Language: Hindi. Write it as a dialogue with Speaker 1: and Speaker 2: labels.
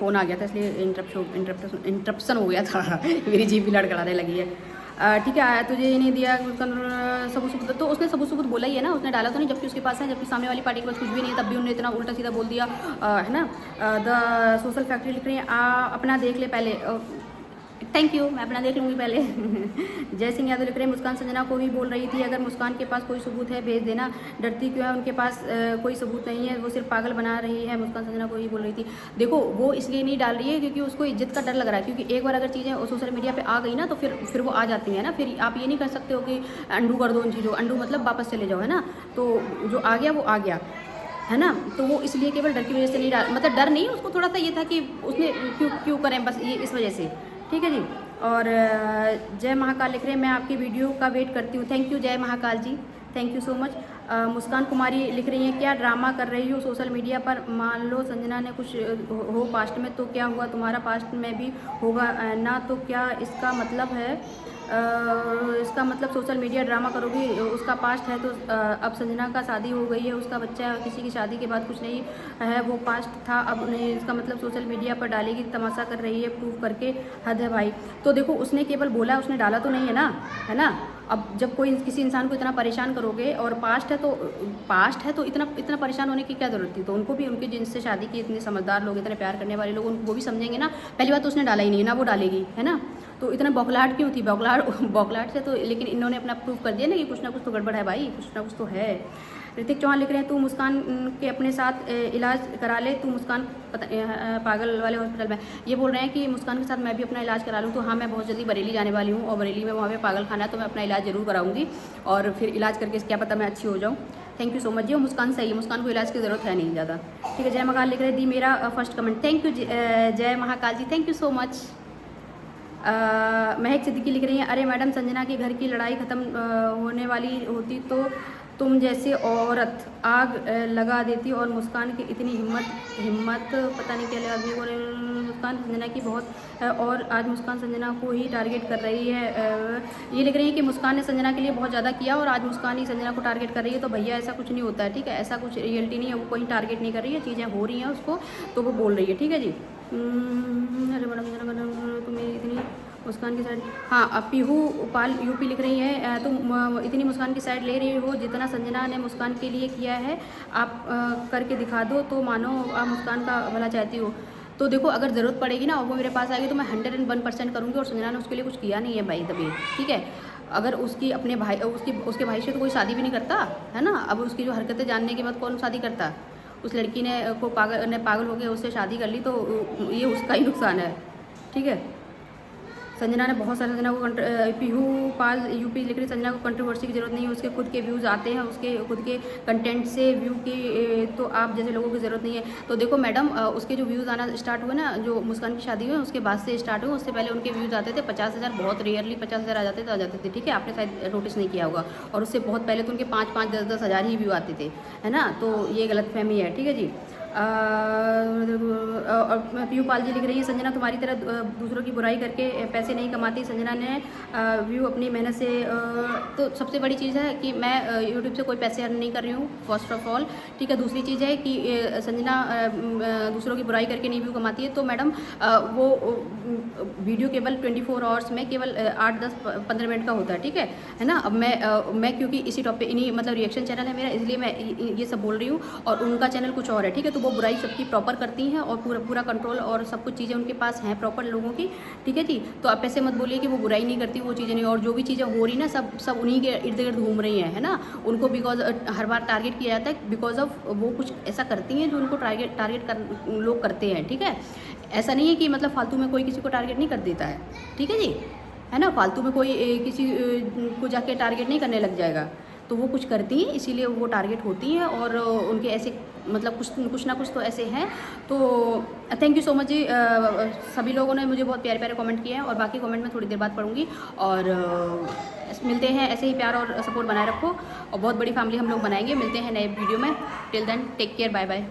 Speaker 1: फ़ोन आ गया था इसलिए इंटरप्शन हो गया था मेरी जीभ भी लड़खड़ाने लगी है। ठीक है, तुझे ये नहीं दिया सबूत, तो उसने सबूत बोला ही है ना, उसने डाला तो नहीं जबकि उसके पास है, जबकि सामने वाली पार्टी के पास कुछ भी नहीं है, तब भी उन्होंने इतना उल्टा सीधा बोल दिया, है ना। द सोशल फैक्ट्री लिख रही है, अपना देख ले पहले। थैंक यू, मैं अपना देख लूँगी पहले जय सिंह यादव लिख रहे हैं, मुस्कान संजना को भी बोल रही थी अगर मुस्कान के पास कोई सबूत है भेज देना, डरती क्यों है, उनके पास कोई सबूत नहीं है, वो सिर्फ पागल बना रही है। मुस्कान संजना को ही बोल रही थी। देखो वो इसलिए नहीं डाल रही है क्योंकि उसको इज्जत का डर लग रहा है, क्योंकि एक बार अगर चीज़ें सोशल मीडिया पर आ गई ना तो फिर वो आ जाती हैं ना, फिर आप ये नहीं कर सकते हो कि अंडू कर दो उन चीज़ों, अंडू मतलब वापस चले जाओ, है ना। तो जो आ गया वो आ गया, है ना। तो वो इसलिए केवल डर की वजह से नहीं डाल, मतलब डर नहीं, उसको थोड़ा सा ये था कि उसने क्यों करें, बस ये इस वजह से। ठीक है जी। और जय महाकाल लिख रहे हैं, मैं आपकी वीडियो का वेट करती हूँ। थैंक यू जय महाकाल जी, थैंक यू सो मच। मुस्कान कुमारी लिख रही हैं, क्या ड्रामा कर रही हो सोशल मीडिया पर, मान लो संजना ने कुछ हो पास्ट में तो क्या हुआ, तुम्हारा पास्ट में भी होगा ना, तो क्या इसका मतलब है इसका मतलब सोशल मीडिया ड्रामा करोगी, उसका पास्ट है तो अब संजना का शादी हो गई है, उसका बच्चा है, किसी की शादी के बाद कुछ नहीं है, वो पास्ट था, अब नहीं, इसका मतलब सोशल मीडिया पर डालेगी, तमाशा कर रही है, प्रूव करके, हद है भाई। तो देखो उसने केवल बोला, उसने डाला तो नहीं है ना, है ना। अब जब कोई किसी इंसान को इतना परेशान करोगे और पास्ट है तो इतना परेशान होने की क्या ज़रूरत थी। तो उनको भी, उनके जिनसे शादी की, इतने समझदार लोग, इतने प्यार करने वाले लोग, उनको वो भी समझेंगे ना। पहली बात तो उसने डाला ही नहीं है ना, वो डालेगी, है ना। तो इतना बौखलाहट क्यों थी, बौखलाहट से तो, लेकिन इन्होंने अपना प्रूव कर दिया ना कि कुछ ना कुछ तो गड़बड़ है भाई, कुछ ना कुछ तो है। ऋतिक चौहान लिख रहे हैं, तू मुस्कान के अपने साथ इलाज करा ले, तू मुस्कान पागल वाले हॉस्पिटल में। ये बोल रहे हैं कि मुस्कान के साथ मैं भी अपना इलाज करा लूँ। तो हाँ, मैं बहुत जल्दी बरेली जाने वाली हूँ और बरेली में वहाँ पे पागल खाना है, तो मैं अपना इलाज ज़रूर कराऊंगी और फिर इलाज करके क्या पता मैं अच्छी हो जाऊँ। थैंक यू सो मच जी। और मुस्कान सही है, मुस्कान को इलाज की ज़रूरत है नहीं ज़्यादा। ठीक है, जय महाकाल लिख रहे दी मेरा फर्स्ट कमेंट। थैंक यू जय महाकाल जी, थैंक यू सो मच। महक सिद्दीकी लिख रही हैं, अरे मैडम संजना के घर की लड़ाई ख़त्म होने वाली होती तो तुम जैसे औरत आग लगा देती, और मुस्कान की इतनी हिम्मत पता नहीं क्या आदमी को, मुस्कान संजना की बहुत है और आज मुस्कान संजना को ही टारगेट कर रही है। ये लिख रही है कि मुस्कान ने संजना के लिए बहुत ज़्यादा किया और आज मुस्कान ही संजना को टारगेट कर रही है। तो भैया ऐसा कुछ नहीं होता है, ठीक है, ऐसा कुछ रियलिटी नहीं है, वो कोई टारगेट नहीं कर रही है, चीज़ें हो रही हैं उसको तो वो बोल रही है। ठीक है जी। अरे मैडम तुम इतनी मुस्कान की साइड, हाँ पीहू पाल यूपी लिख रही है, तुम इतनी मुस्कान की साइड ले रही हो, जितना संजना ने मुस्कान के लिए किया है आप करके दिखा दो तो मानो आप मुस्कान का भला चाहती हो। तो देखो अगर ज़रूरत पड़ेगी ना और वो मेरे पास आएगी तो मैं 101% करूँगी, और संजना ने उसके लिए कुछ किया नहीं है भाई तभी, ठीक है। अगर उसकी अपने भाई उसके भाई से तो कोई शादी भी नहीं करता, है ना। अब उसकी जो हरकतें जानने के बाद कौन शादी करता, उस लड़की ने पागल हो गया उससे शादी कर ली, तो ये उसका ही नुकसान है, ठीक है। संजना ने बहुत सारे, संजना को पीहू पाल यूपी लिख रही, संजना को कंट्रोवर्सी की जरूरत नहीं है, उसके खुद के व्यूज़ आते हैं, उसके खुद के कंटेंट से व्यू की, तो आप जैसे लोगों की ज़रूरत नहीं है। तो देखो मैडम उसके जो व्यूज़ आना स्टार्ट हुए ना, जो मुस्कान की शादी हुई उसके बाद से स्टार्ट हुए, उससे पहले उनके व्यूज़ आते थे 50,000, बहुत रेयरली 50,000 आ जाते थे, ठीक है। आपने शायद नोटिस नहीं किया होगा, और उससे बहुत पहले तो उनके 5-5, 10-10 हज़ार ही व्यू आते थे, है ना। तो ये गलतफहमी है, ठीक है जी। पीयू पाल जी लिख रही है, संजना तुम्हारी तरह दूसरों की बुराई करके पैसे नहीं कमाती, संजना ने व्यू अपनी मेहनत से, तो सबसे बड़ी चीज़ है कि मैं यूट्यूब से कोई पैसे अर्न नहीं कर रही हूँ, फर्स्ट ऑफ ऑल, ठीक है। दूसरी चीज़ है कि संजना दूसरों की बुराई करके नहीं व्यू कमाती है, तो मैडम वो वीडियो केवल 24 आवर्स में केवल 8, 10, 15 मिनट का होता है, ठीक है ना। अब मैं क्योंकि इसी टॉपिक, इन्हीं मतलब रिएक्शन चैनल है मेरा, इसलिए मैं ये सब बोल रही हूँ, और उनका चैनल कुछ और है, ठीक है। तो वो बुराई सबकी प्रॉपर करती हैं और पूरा कंट्रोल और सब कुछ चीज़ें उनके पास हैं प्रॉपर लोगों की, ठीक है जी। तो आप ऐसे मत बोलिए कि वो बुराई नहीं करती, वो चीज़ें नहीं, और जो भी चीज़ें हो रही ना सब उन्हीं के इर्द गिर्द घूम रही हैं, है ना। उनको बिकॉज हर बार टारगेट किया जाता है बिकॉज ऑफ वो कुछ ऐसा करती हैं जो उनको टारगेट लोग करते हैं, ठीक है। ऐसा नहीं है कि मतलब फालतू में कोई किसी को टारगेट नहीं कर देता है, ठीक है जी, है ना। फालतू में कोई किसी को जाके टारगेट नहीं करने लग जाएगा, तो वो कुछ करती हैं इसीलिए वो टारगेट होती हैं, और उनके ऐसे मतलब कुछ ना कुछ तो ऐसे हैं। तो थैंक यू सो मच जी। सभी लोगों ने मुझे बहुत प्यारे प्यारे कमेंट किए हैं, और बाकी कमेंट मैं थोड़ी देर बाद पढ़ूंगी, और मिलते हैं, ऐसे ही प्यार और सपोर्ट बनाए रखो, और बहुत बड़ी फैमिली हम लोग बनाएंगे। मिलते हैं नए वीडियो में, till then take care, bye bye.